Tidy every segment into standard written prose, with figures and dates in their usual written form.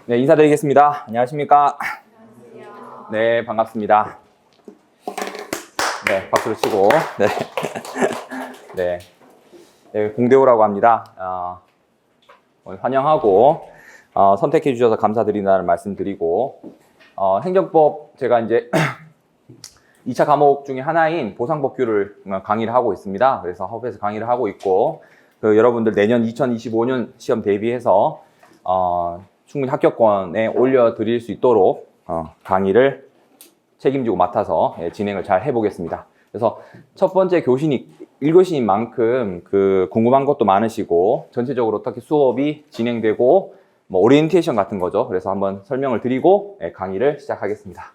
네, 인사드리겠습니다. 안녕하십니까? 네, 반갑습니다. 네, 박수를 치고. 네. 네. 네, 공대호라고 합니다. 오늘 환영하고, 선택해 주셔서 감사드린다는 말씀 드리고, 행정법 제가 이제 2차 과목 중에 하나인 보상법규를 강의를 하고 있습니다. 그래서 학업에서 강의를 하고 있고, 여러분들 내년 2025년 시험 대비해서, 충분히 합격권에 올려드릴 수 있도록 강의를 책임지고 맡아서 진행을 잘 해보겠습니다. 그래서 첫 번째 교신이 1교시인 만큼 궁금한 것도 많으시고 전체적으로 어떻게 수업이 진행되고 뭐 오리엔테이션 같은 거죠. 그래서 한번 설명을 드리고 강의를 시작하겠습니다.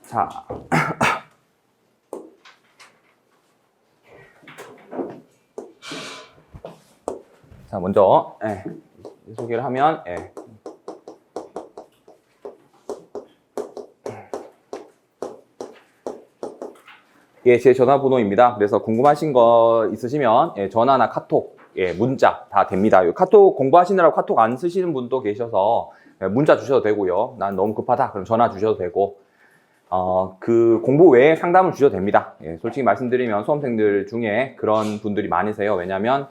자, 자 먼저 소개를 하면 제 전화번호입니다. 그래서 궁금하신 거 있으시면 전화나 카톡, 문자 다 됩니다. 카톡 공부하시느라고 카톡 안 쓰시는 분도 계셔서 문자 주셔도 되고요. 난 너무 급하다 그럼 전화 주셔도 되고 그 공부 외에 상담을 주셔도 됩니다. 솔직히 말씀드리면 수험생들 중에 그런 분들이 많으세요. 왜냐하면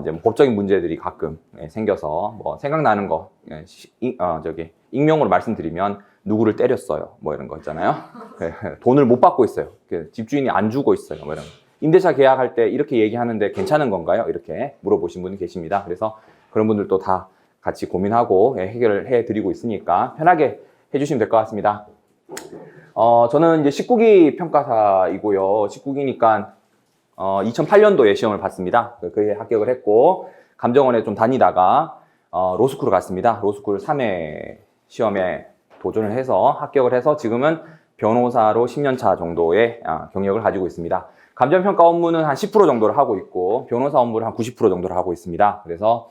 이제 뭐 법적인 문제들이 가끔 생겨서 뭐 생각나는 거 익명으로 말씀드리면 누구를 때렸어요 뭐 이런 거 있잖아요. 돈을 못 받고 있어요. 집주인이 안 주고 있어요 뭐 이런 거. 임대차 계약할 때 이렇게 얘기하는데 괜찮은 건가요? 이렇게 물어보신 분이 계십니다. 그래서 그런 분들도 다 같이 고민하고 해결을 해드리고 있으니까 편하게 해주시면 될 것 같습니다. 저는 이제 19기 평가사이고요. 19기니까 2008년도에 시험을 봤습니다. 그에 합격을 했고 감정원에 좀 다니다가 로스쿨을 갔습니다. 로스쿨 3회 시험에 도전을 해서 합격을 해서 지금은 변호사로 10년 차 정도의 경력을 가지고 있습니다. 감정평가 업무는 한 10% 정도를 하고 있고 변호사 업무를 한 90% 정도를 하고 있습니다. 그래서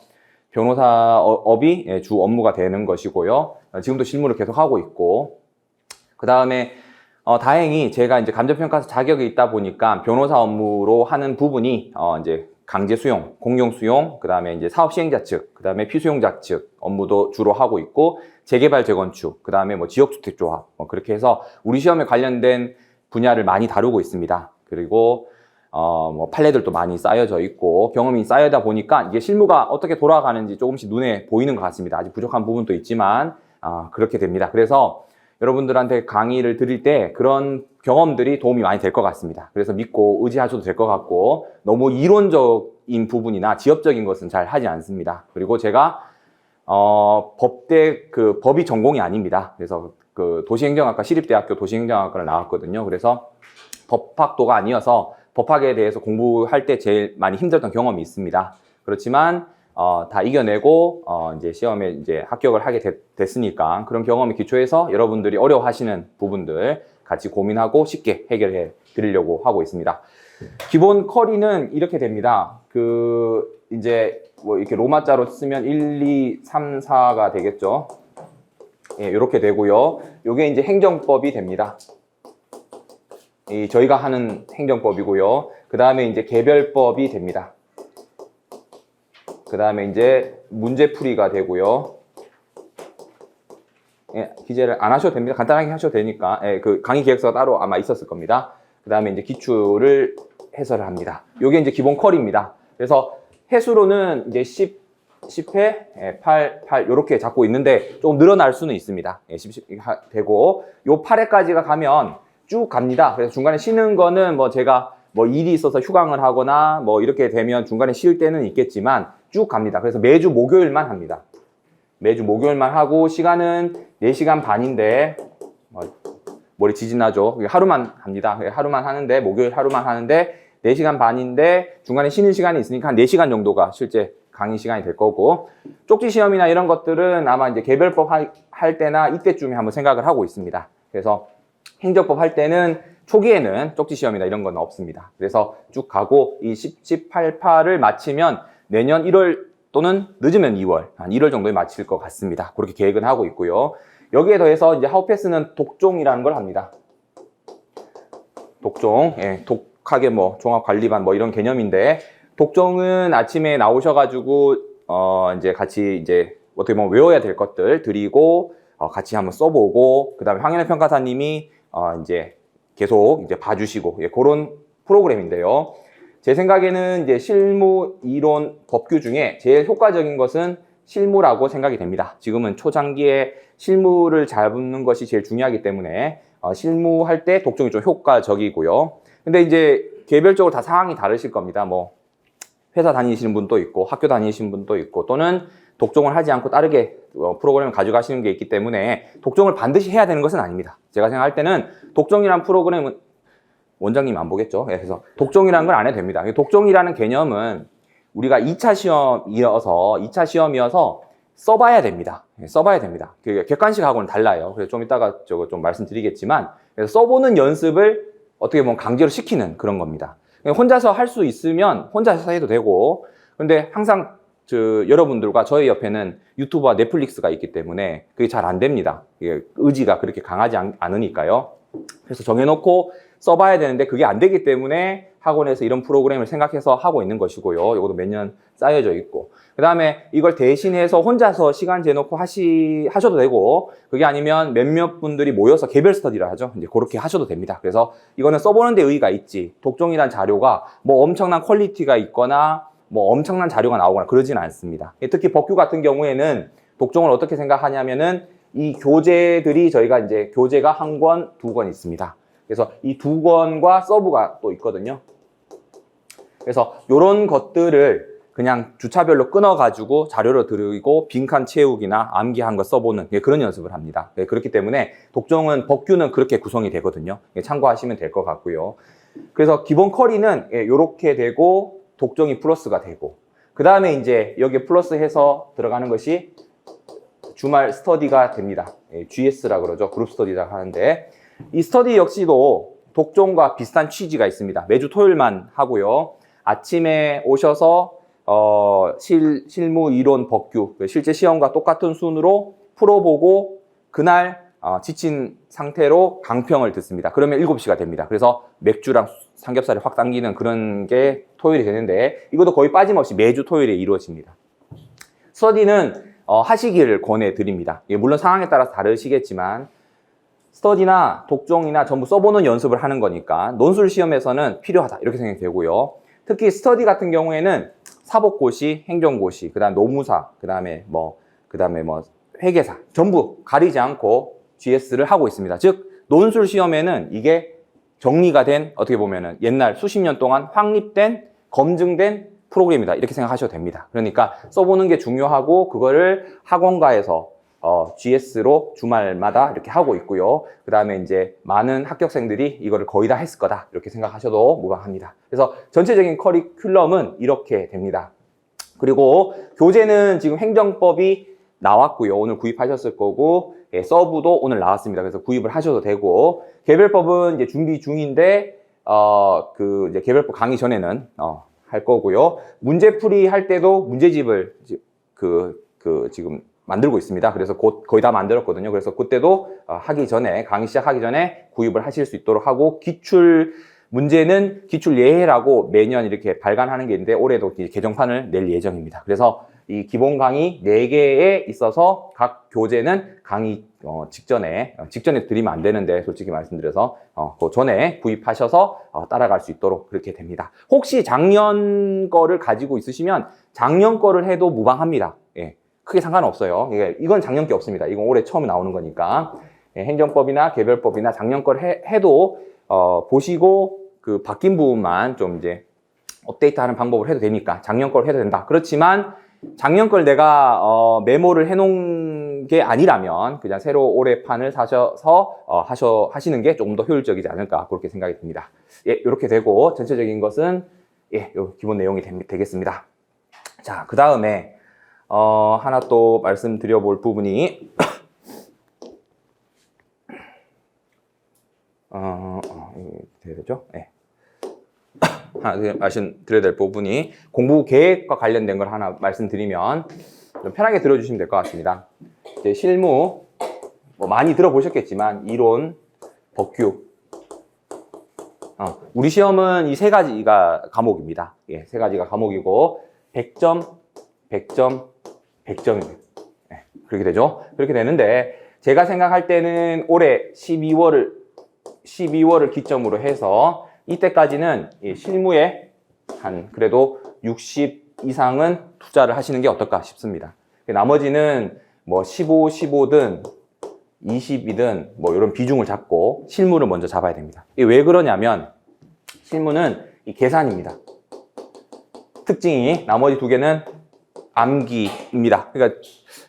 변호사업이 주 업무가 되는 것이고요. 지금도 실무를 계속 하고 있고 그 다음에 다행히 제가 이제 감정평가사 자격이 있다 보니까 변호사 업무로 하는 부분이 이제 강제 수용, 공용 수용, 그 다음에 이제 사업 시행자 측, 그 다음에 피수용자 측 업무도 주로 하고 있고 재개발 재건축, 그 다음에 뭐 지역주택조합 그렇게 해서 우리 시험에 관련된 분야를 많이 다루고 있습니다. 그리고 뭐 판례들도 많이 쌓여져 있고 경험이 쌓여다 보니까 이게 실무가 어떻게 돌아가는지 조금씩 눈에 보이는 것 같습니다. 아직 부족한 부분도 있지만 그렇게 됩니다. 그래서 여러분들한테 강의를 드릴 때 그런 경험들이 도움이 많이 될 것 같습니다. 그래서 믿고 의지하셔도 될 것 같고 너무 이론적인 부분이나 지엽적인 것은 잘 하지 않습니다. 그리고 제가 법이 전공이 아닙니다. 그래서 도시행정학과 시립대학교 도시행정학과를 나왔거든요. 그래서 법학도가 아니어서 법학에 대해서 공부할 때 제일 많이 힘들었던 경험이 있습니다. 그렇지만 다 이겨내고 이제 시험에 이제 합격을 하게 됐으니까 그런 경험에 기초해서 여러분들이 어려워하시는 부분들 같이 고민하고 쉽게 해결해 드리려고 하고 있습니다. 기본 쿼리는 이렇게 됩니다. 이제 뭐 이렇게 로마자로 쓰면 1, 2, 3, 4가 되겠죠. 이렇게 되고요. 요게 이제 행정법이 됩니다. 저희가 하는 행정법이고요. 그 다음에 이제 개별법이 됩니다. 그 다음에 이제 문제풀이가 되고요. 기재를 안 하셔도 됩니다. 간단하게 하셔도 되니까. 그 강의 기획서가 따로 아마 있었을 겁니다. 그 다음에 이제 기출을 해설을 합니다. 요게 이제 기본 컬입니다. 그래서 해수로는 이제 10회, 8 요렇게 잡고 있는데 조금 늘어날 수는 있습니다. 10 되고 요 8회까지가 가면 쭉 갑니다. 그래서 중간에 쉬는 거는 뭐 제가 뭐 일이 있어서 휴강을 하거나 뭐 이렇게 되면 중간에 쉴 때는 있겠지만 쭉 갑니다. 그래서 매주 목요일만 합니다. 매주 목요일만 하고 시간은 4시간 반인데 머리 지진하죠. 하루만 합니다. 하루만 하는데 목요일 하루만 하는데 4시간 반인데 중간에 쉬는 시간이 있으니까 한 4시간 정도가 실제 강의 시간이 될 거고 쪽지 시험이나 이런 것들은 아마 이제 개별법 할 때나 이때쯤에 한번 생각을 하고 있습니다. 그래서 행정법 할 때는 초기에는 쪽지 시험이나 이런 건 없습니다. 그래서 쭉 가고 이 18파를 마치면 내년 1월 또는 늦으면 2월, 한 1월 정도에 마칠 것 같습니다. 그렇게 계획은 하고 있고요. 여기에 더해서 이제 하우패스는 독종이라는 걸 합니다. 독종, 독하게 뭐 종합관리반 뭐 이런 개념인데 독종은 아침에 나오셔가지고 이제 같이 이제 어떻게 보면 외워야 될 것들 드리고 같이 한번 써보고 그다음에 황현애 평가사님이 이제 계속 이제 봐주시고 그런 프로그램인데요. 제 생각에는 이제 실무 이론 법규 중에 제일 효과적인 것은 실무라고 생각이 됩니다. 지금은 초장기에 실무를 잡는 것이 제일 중요하기 때문에 실무할 때 독종이 좀 효과적이고요. 근데 이제 개별적으로 다 상황이 다르실 겁니다. 뭐 회사 다니시는 분도 있고 학교 다니시는 분도 있고 또는 독종을 하지 않고 다르게 프로그램을 가져가시는 게 있기 때문에 독종을 반드시 해야 되는 것은 아닙니다. 제가 생각할 때는 독종이란 프로그램은 원장님 안 보겠죠? 그래서 독종이라는 걸 안 해도 됩니다. 독종이라는 개념은 우리가 2차 시험이어서 써봐야 됩니다. 써봐야 됩니다. 객관식하고는 달라요. 그래서 좀 이따가 저거 좀 말씀드리겠지만 그래서 써보는 연습을 어떻게 보면 강제로 시키는 그런 겁니다. 혼자서 할 수 있으면 혼자서 해도 되고 근데 항상 여러분들과 저희 옆에는 유튜브와 넷플릭스가 있기 때문에 그게 잘 안 됩니다. 의지가 그렇게 강하지 않으니까요. 그래서 정해놓고 써봐야 되는데 그게 안 되기 때문에 학원에서 이런 프로그램을 생각해서 하고 있는 것이고요. 이것도 몇 년 쌓여져 있고 그 다음에 이걸 대신해서 혼자서 시간 재놓고 하셔도 되고 그게 아니면 몇몇 분들이 모여서 개별 스터디를 하죠. 이제 그렇게 하셔도 됩니다. 그래서 이거는 써보는 데 의의가 있지 독종이란 자료가 뭐 엄청난 퀄리티가 있거나 뭐 엄청난 자료가 나오거나 그러지는 않습니다. 특히 법규 같은 경우에는 독종을 어떻게 생각하냐면은 이 교재들이 저희가 이제 교재가 1권, 2권 있습니다. 그래서 이 2권과 서브가 또 있거든요. 그래서 이런 것들을 그냥 주차별로 끊어가지고 자료로 드리고 빈칸 채우기나 암기한 거 써보는 그런 연습을 합니다. 그렇기 때문에 독종은 법규는 그렇게 구성이 되거든요. 참고하시면 될 것 같고요. 그래서 기본 커리는 이렇게 되고 독종이 플러스가 되고 그 다음에 이제 여기에 플러스 해서 들어가는 것이 주말 스터디가 됩니다. GS라고 그러죠. 그룹 스터디라고 하는데 이 스터디 역시도 독종과 비슷한 취지가 있습니다. 매주 토요일만 하고요. 아침에 오셔서 실무 이론 법규 실제 시험과 똑같은 순으로 풀어보고 그날 지친 상태로 강평을 듣습니다. 그러면 7시가 됩니다. 그래서 맥주랑 삼겹살을 확 당기는 그런 게 토요일이 되는데 이것도 거의 빠짐없이 매주 토요일에 이루어집니다. 스터디는 하시기를 권해드립니다. 물론 상황에 따라서 다르시겠지만 스터디나 독종이나 전부 써보는 연습을 하는 거니까 논술 시험에서는 필요하다 이렇게 생각이 되고요. 특히 스터디 같은 경우에는 사법고시, 행정고시, 그다음 노무사, 그다음에 뭐 회계사 전부 가리지 않고 GS를 하고 있습니다. 즉 논술 시험에는 이게 정리가 된 어떻게 보면은 옛날 수십 년 동안 확립된 검증된 프로그램이다 이렇게 생각하셔도 됩니다. 그러니까 써보는 게 중요하고 그거를 학원가에서 GS로 주말마다 이렇게 하고 있고요. 그 다음에 이제 많은 합격생들이 이거를 거의 다 했을 거다 이렇게 생각하셔도 무방합니다. 그래서 전체적인 커리큘럼은 이렇게 됩니다. 그리고 교재는 지금 행정법이 나왔고요. 오늘 구입하셨을 거고 서브도 오늘 나왔습니다. 그래서 구입을 하셔도 되고 개별법은 이제 준비 중인데 이제 개별법 강의 전에는 할 거고요. 문제풀이 할 때도 문제집을 지금 만들고 있습니다. 그래서 곧 거의 다 만들었거든요. 그래서 그때도 하기 전에 강의 시작하기 전에 구입을 하실 수 있도록 하고 기출 문제는 기출 예해라고 매년 이렇게 발간하는 게 있는데 올해도 개정판을 낼 예정입니다. 그래서 이 기본 강의 4개에 있어서 각 교재는 강의 직전에 드리면 안 되는데 솔직히 말씀드려서 그 전에 구입하셔서 따라갈 수 있도록 그렇게 됩니다. 혹시 작년 거를 가지고 있으시면 작년 거를 해도 무방합니다. 예, 크게 상관없어요. 이건 작년 게 없습니다. 이건 올해 처음 나오는 거니까 행정법이나 개별법이나 작년 걸 해도 보시고 그 바뀐 부분만 좀 이제 업데이트하는 방법을 해도 되니까 작년 걸 해도 된다. 그렇지만 작년 걸 내가 메모를 해놓은 게 아니라면 그냥 새로 올해 판을 사셔서 하시는 게 조금 더 효율적이지 않을까 그렇게 생각이 듭니다. 예, 이렇게 되고 전체적인 것은 요 기본 내용이 되겠습니다. 자, 그 다음에 하나 또 말씀드려 볼 부분이 되죠? 네. 하나 말씀드려야 될 부분이 공부 계획과 관련된 걸 하나 말씀드리면 좀 편하게 들어주시면 될 것 같습니다. 이제 실무 뭐 많이 들어보셨겠지만 이론, 법규 우리 시험은 이 3가지가 과목입니다. 예, 3가지가 과목이고 100점, 100점, 100점입니다. 그렇게 되죠. 그렇게 되는데 제가 생각할 때는 올해 12월을 기점으로 해서 이때까지는 이 실무에 한 그래도 60 이상은 투자를 하시는 게 어떨까 싶습니다. 나머지는 뭐 15, 15든 20이든 뭐 이런 비중을 잡고 실무를 먼저 잡아야 됩니다. 이게 왜 그러냐면 실무는 이 계산입니다. 특징이 나머지 두 개는 암기입니다. 그러니까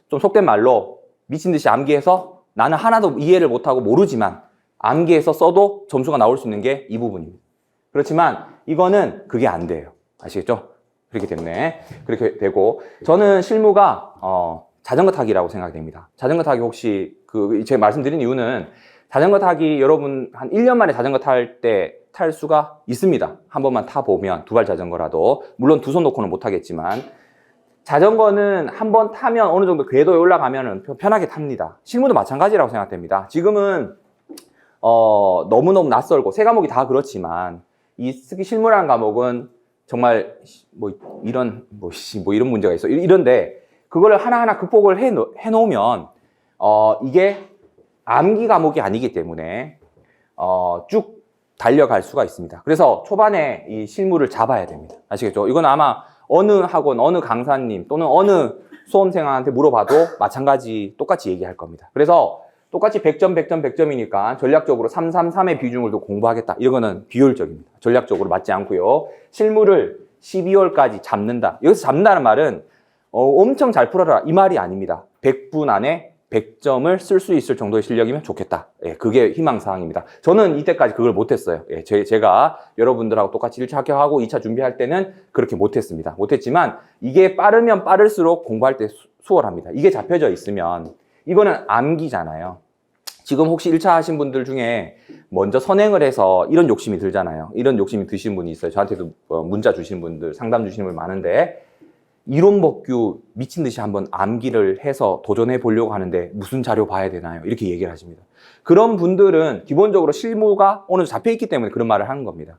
좀 속된 말로 미친 듯이 암기해서 나는 하나도 이해를 못하고 모르지만 암기해서 써도 점수가 나올 수 있는 게 이 부분입니다. 그렇지만 이거는 그게 안 돼요. 아시겠죠? 그렇기 때문에 그렇게 되고 저는 실무가 자전거 타기라고 생각이 됩니다. 자전거 타기 혹시 제가 말씀드린 이유는 자전거 타기 여러분 한 1년 만에 자전거 탈 때 탈 수가 있습니다. 한 번만 타보면 두발 자전거라도 물론 두 손 놓고는 못 하겠지만 자전거는 한 번 타면 어느 정도 궤도에 올라가면 편하게 탑니다. 실무도 마찬가지라고 생각됩니다. 지금은 너무너무 낯설고 세 과목이 다 그렇지만 특히 실무라는 과목은 정말 이런 문제가 있어 이런데 그거를 하나하나 극복을 해놓으면 이게 암기 과목이 아니기 때문에 쭉 달려갈 수가 있습니다. 그래서 초반에 이 실무를 잡아야 됩니다. 아시겠죠? 이건 아마 어느 학원, 어느 강사님 또는 어느 수험생한테 물어봐도 마찬가지 똑같이 얘기할 겁니다. 그래서 똑같이 100점, 100점, 100점이니까 전략적으로 333의 비중을 더 공부하겠다. 이거는 비효율적입니다. 전략적으로 맞지 않고요. 실무를 12월까지 잡는다. 여기서 잡는다는 말은 엄청 잘 풀어라 이 말이 아닙니다. 100분 안에 100점을 쓸 수 있을 정도의 실력이면 좋겠다. 예, 그게 희망사항입니다. 저는 이때까지 그걸 못했어요. 예, 제가 여러분들하고 똑같이 1차 합격하고 2차 준비할 때는 그렇게 못했습니다. 못했지만 이게 빠르면 빠를수록 공부할 때 수월합니다. 이게 잡혀져 있으면 이거는 암기잖아요. 지금 혹시 1차 하신 분들 중에 먼저 선행을 해서 이런 욕심이 들잖아요. 이런 욕심이 드시는 분이 있어요. 저한테도 문자 주시는 분들, 상담 주시는 분 많은데 이론 법규 미친 듯이 한번 암기를 해서 도전해 보려고 하는데 무슨 자료 봐야 되나요? 이렇게 얘기를 하십니다. 그런 분들은 기본적으로 실무가 어느 정도 잡혀 있기 때문에 그런 말을 하는 겁니다.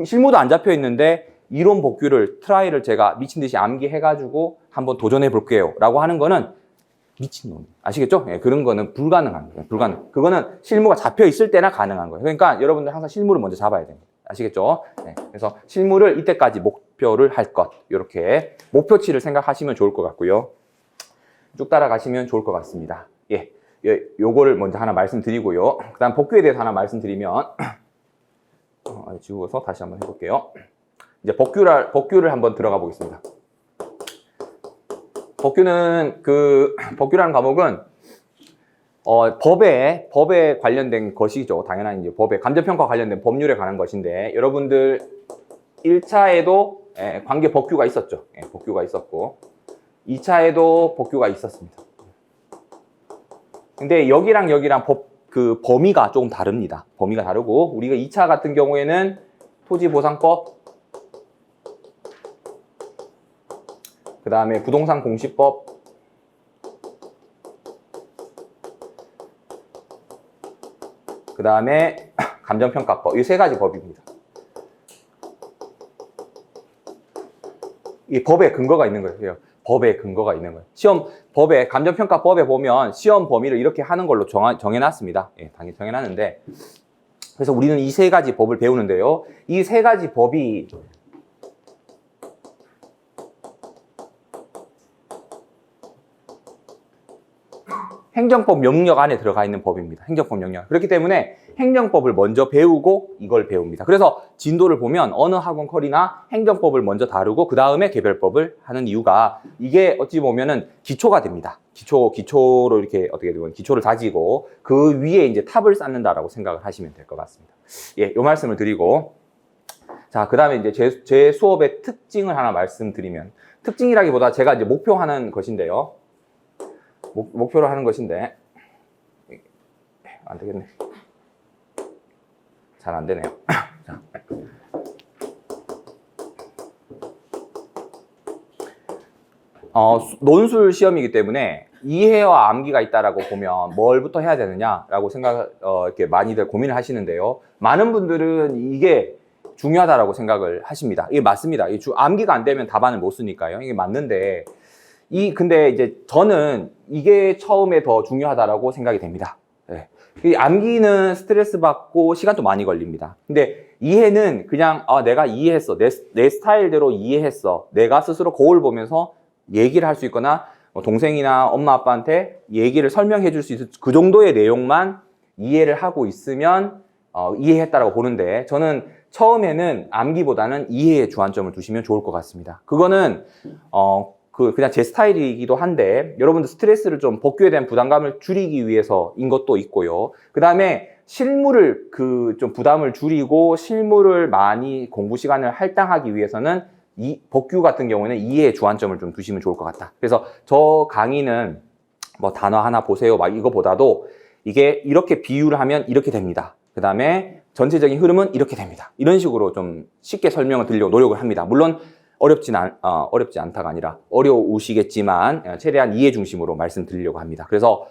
실무도 안 잡혀 있는데 이론 법규를 트라이를 제가 미친 듯이 암기해가지고 한번 도전해 볼게요 라고 하는 거는 미친놈. 아시겠죠? 예, 그런 거는 불가능한 거예요. 그거는 실무가 잡혀 있을 때나 가능한 거예요. 그러니까 여러분들 항상 실무를 먼저 잡아야 됩니다. 아시겠죠? 네, 그래서 실무를 이때까지 목표를 할 것. 이렇게 목표치를 생각하시면 좋을 것 같고요. 쭉 따라가시면 좋을 것 같습니다. 예, 요거를 먼저 하나 말씀드리고요. 그 다음 복규에 대해서 하나 말씀드리면 지우고서 다시 한번 해볼게요. 이제 복규를 한번 들어가 보겠습니다. 복규라는 과목은 법에 관련된 것이죠. 당연한 이제 법에 감정평가 관련된 법률에 관한 것인데 여러분들 1차에도 관계 법규가 있었죠. 법규가 있었고 2차에도 법규가 있었습니다. 근데 여기랑 범위가 조금 다릅니다. 범위가 다르고 우리가 2차 같은 경우에는 토지보상법 그 다음에 부동산 공시법 그 다음에 감정평가법 이 세 가지 법입니다. 이 법에 근거가 있는 거예요. 법에 근거가 있는 거예요. 감정평가법에 보면 시험 범위를 이렇게 하는 걸로 정해놨습니다. 예, 당연히 정해놨는데 그래서 우리는 이 세 가지 법을 배우는데요. 이 세 가지 법이 행정법 영역 안에 들어가 있는 법입니다. 행정법 영역. 그렇기 때문에 행정법을 먼저 배우고 이걸 배웁니다. 그래서 진도를 보면 어느 학원 컬이나 행정법을 먼저 다루고 그 다음에 개별법을 하는 이유가 이게 어찌 보면은 기초가 됩니다. 기초로 이렇게 어떻게 보면 기초를 다지고 그 위에 이제 탑을 쌓는다라고 생각을 하시면 될 것 같습니다. 예, 요 말씀을 드리고 자, 그 다음에 이제 제 수업의 특징을 하나 말씀드리면 특징이라기보다 제가 이제 목표하는 것인데요. 목표를 하는 것인데 안 되겠네. 잘 안 되네요. 자. 논술 시험이기 때문에 이해와 암기가 있다라고 보면 뭘부터 해야 되느냐라고 이렇게 많이들 고민을 하시는데요. 많은 분들은 이게 중요하다라고 생각을 하십니다. 이게 맞습니다. 암기가 안 되면 답안을 못 쓰니까요. 이게 맞는데 근데 이제 저는 이게 처음에 더 중요하다라고 생각이 됩니다. 네. 이 암기는 스트레스 받고 시간도 많이 걸립니다. 근데 이해는 그냥 내가 이해했어. 내 스타일대로 이해했어. 내가 스스로 거울 보면서 얘기를 할 수 있거나 동생이나 엄마 아빠한테 얘기를 설명해 줄 수 있을 그 정도의 내용만 이해를 하고 있으면 이해했다라고 보는데, 저는 처음에는 암기보다는 이해에 주안점을 두시면 좋을 것 같습니다. 그거는 그냥 제 스타일이기도 한데, 여러분들 스트레스를 좀 복귀에 대한 부담감을 줄이기 위해서인 것도 있고요. 그 다음에 실무를 좀 부담을 줄이고 실무를 많이 공부 시간을 할당하기 위해서는 이 복규 같은 경우는 이해에 주안점을 좀 두시면 좋을 것 같다. 그래서 저 강의는 뭐 단어 하나 보세요 막 이거보다도 이게 이렇게 비유를 하면 이렇게 됩니다. 그 다음에 전체적인 흐름은 이렇게 됩니다. 이런 식으로 좀 쉽게 설명을 드리려고 노력을 합니다. 물론 어렵지 않다가 아니라 어려우시겠지만 최대한 이해 중심으로 말씀드리려고 합니다. 그래서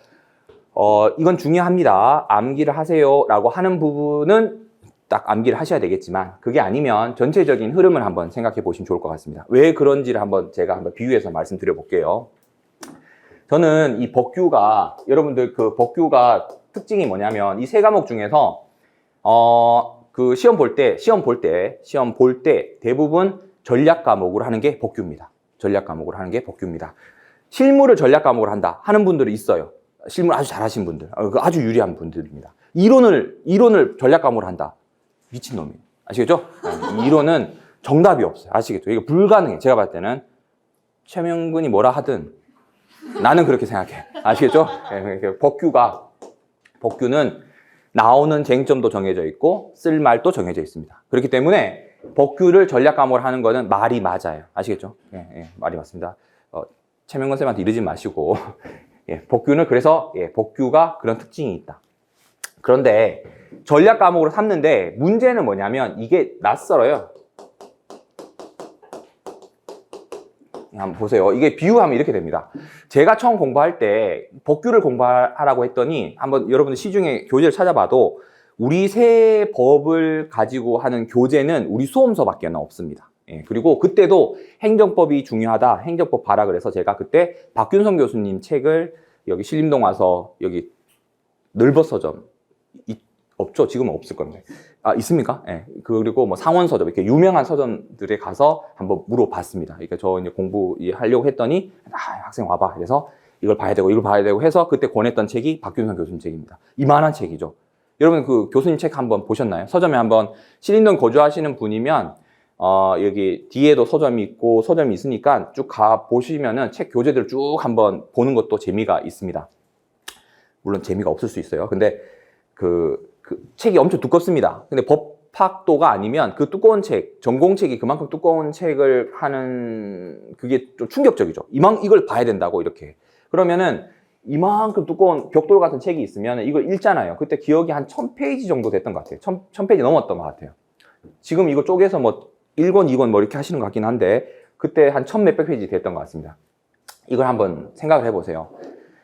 이건 중요합니다. 암기를 하세요 라고 하는 부분은 딱 암기를 하셔야 되겠지만, 그게 아니면 전체적인 흐름을 한번 생각해 보시면 좋을 것 같습니다. 왜 그런지를 제가 한번 비유해서 말씀드려 볼게요. 저는 이 복규가, 여러분들 그 복규가 특징이 뭐냐면 이 세 과목 중에서 그 시험 볼 때 대부분 전략 과목으로 하는 게 복규입니다. 전략 과목으로 하는 게 복규입니다. 실무를 전략 과목으로 한다 하는 분들이 있어요. 실무를 아주 잘하신 분들, 아주 유리한 분들입니다. 이론을 전략 과목으로 한다. 미친놈이에요. 아시겠죠? 이론은 정답이 없어요. 아시겠죠? 이게 불가능해. 제가 봤을 때는 최명근이 뭐라 하든 나는 그렇게 생각해. 아시겠죠? 복규는 나오는 쟁점도 정해져 있고 쓸 말도 정해져 있습니다. 그렇기 때문에 복규를 전략 과목으로 하는 거는 말이 맞아요. 아시겠죠? 말이 맞습니다. 최명근 쌤한테 이러지 마시고 복규는 그래서 복규가 그런 특징이 있다. 그런데 전략 과목으로 삼는데 문제는 뭐냐면 이게 낯설어요. 한번 보세요. 이게 비유하면 이렇게 됩니다. 제가 처음 공부할 때 복규를 공부하라고 했더니 한번 여러분들 시중에 교재를 찾아봐도 우리 세 법을 가지고 하는 교재는 우리 수험서밖에 없습니다. 그리고 그때도 행정법이 중요하다, 행정법 봐라 그래서 제가 그때 박균성 교수님 책을 여기 신림동 와서 여기 늘버서점 없죠? 지금은 없을 겁니다. 있습니까? 그리고 뭐 상원서점, 이렇게 유명한 서점들에 가서 한번 물어봤습니다. 그러니까 저 이제 공부하려고 했더니, 학생 와봐. 그래서 이걸 봐야 되고 해서 그때 권했던 책이 박균성 교수님 책입니다. 이만한 책이죠. 여러분 그 교수님 책 한번 보셨나요? 서점에 한번 신림동 거주하시는 분이면, 여기 뒤에도 서점이 있고 서점이 있으니까 쭉 가 보시면은 책 교재들 쭉 한번 보는 것도 재미가 있습니다. 물론 재미가 없을 수 있어요. 근데 그 책이 엄청 두껍습니다. 근데 법학도가 아니면 그 두꺼운 책, 전공책이 그만큼 두꺼운 책을 하는 그게 좀 충격적이죠. 이걸 봐야 된다고 이렇게. 그러면은 이만큼 두꺼운 벽돌 같은 책이 있으면 이걸 읽잖아요. 그때 기억이 한 1000페이지 정도 됐던 것 같아요. 1000페이지 넘었던 것 같아요. 지금 이거 쪼개서 뭐 1권, 2권 뭐 이렇게 하시는 것 같긴 한데 그때 한 1000몇백 페이지 됐던 것 같습니다. 이걸 한번 생각을 해보세요.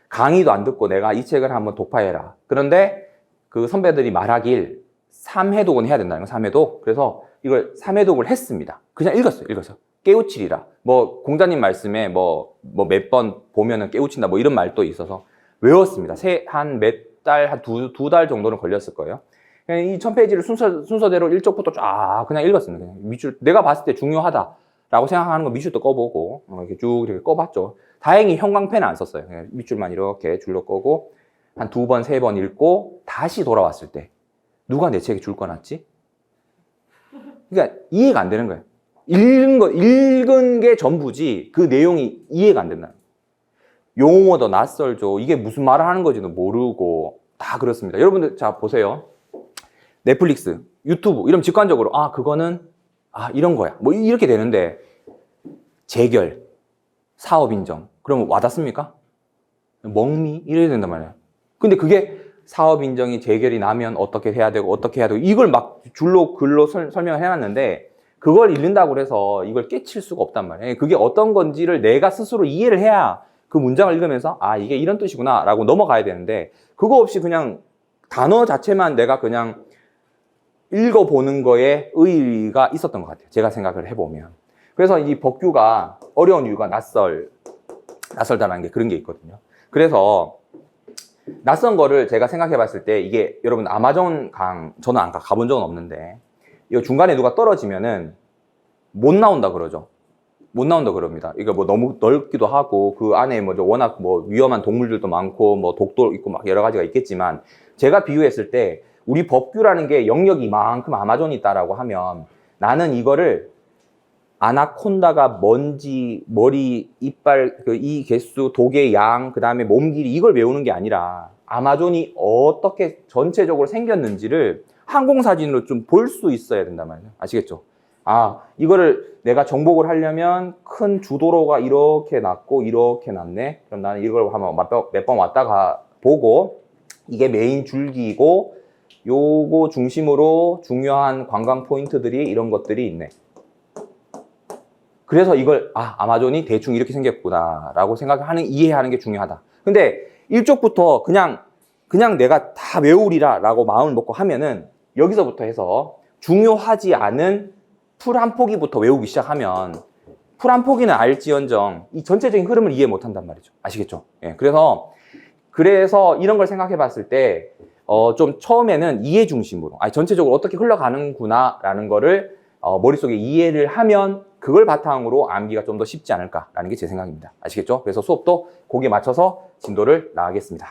강의도 안 듣고 내가 이 책을 한번 독파해라. 그런데 그 선배들이 말하길 3회독은 해야 된다는 거, 3회독. 그래서 이걸 3회독을 했습니다. 그냥 읽었어요. 깨우치리라. 뭐 공자님 말씀에 뭐 몇 번 보면은 깨우친다 뭐 이런 말도 있어서 외웠습니다. 한 몇 달, 한 두 달 정도는 걸렸을 거예요. 이 1000페이지를 순서대로 1쪽부터 쫙 그냥 읽었습니다. 그냥 밑줄, 내가 봤을 때 중요하다라고 생각하는 거 밑줄도 꺼보고, 이렇게 쭉 이렇게 꺼봤죠. 다행히 형광펜은 안 썼어요. 그냥 밑줄만 이렇게 줄로 꺼고, 한 2번, 3번 읽고, 다시 돌아왔을 때, 누가 내 책에 줄 꺼놨지? 그러니까 이해가 안 되는 거예요. 읽은 게 전부지, 그 내용이 이해가 안 된다. 용어도 낯설죠. 이게 무슨 말을 하는 건지도 모르고, 다 그렇습니다. 여러분들, 자, 보세요. 넷플릭스, 유튜브, 이러면 직관적으로, 그거는, 이런 거야. 뭐, 이렇게 되는데, 재결, 사업 인정. 그러면 와닿습니까? 멍미? 이래야 된단 말이에요. 근데 그게 사업 인정이 재결이 나면 어떻게 해야 되고, 이걸 막 줄로 글로 설명을 해놨는데, 그걸 읽는다고 해서 이걸 깨칠 수가 없단 말이에요. 그게 어떤 건지를 내가 스스로 이해를 해야 그 문장을 읽으면서, 이게 이런 뜻이구나, 라고 넘어가야 되는데, 그거 없이 그냥 단어 자체만 내가 그냥 읽어보는 거에 의의가 있었던 것 같아요. 제가 생각을 해보면. 그래서 이 복규가 어려운 이유가 낯설다라는 게 그런 게 있거든요. 그래서 낯선 거를 제가 생각해 봤을 때 이게 여러분 아마존 강 저는 안 가본 적은 없는데 이 중간에 누가 떨어지면은 못 나온다 그러죠. 못 나온다 그럽니다. 이거 뭐 너무 넓기도 하고 그 안에 뭐 워낙 뭐 위험한 동물들도 많고 뭐 독도 있고 막 여러 가지가 있겠지만 제가 비유했을 때 우리 법규라는 게 영역이 이만큼 아마존이 있다라고 하면 나는 이거를 아나콘다가 먼지, 머리, 이빨, 이 개수, 독의 양, 그 다음에 몸 길이 이걸 외우는 게 아니라 아마존이 어떻게 전체적으로 생겼는지를 항공사진으로 좀 볼 수 있어야 된단 말이에요. 아시겠죠? 아, 이거를 내가 정복을 하려면 큰 주도로가 이렇게 났고 이렇게 났네. 그럼 나는 이걸 한번 몇 번 왔다가 보고 이게 메인 줄기이고 요거 중심으로 중요한 관광 포인트들이 이런 것들이 있네. 그래서 이걸 아마존이 대충 이렇게 생겼구나 라고 생각하는 이해하는 게 중요하다. 근데 일쪽부터 그냥 내가 다 외우리라 라고 마음을 먹고 하면은 여기서부터 해서 중요하지 않은 풀 한 포기부터 외우기 시작하면 풀 한 포기는 알지언정 이 전체적인 흐름을 이해 못 한단 말이죠. 아시겠죠? 예, 그래서 이런 걸 생각해 봤을 때 좀 처음에는 이해 중심으로 전체적으로 어떻게 흘러가는구나 라는 거를 머릿속에 이해를 하면 그걸 바탕으로 암기가 좀 더 쉽지 않을까라는 게 제 생각입니다. 아시겠죠? 그래서 수업도 거기에 맞춰서 진도를 나가겠습니다.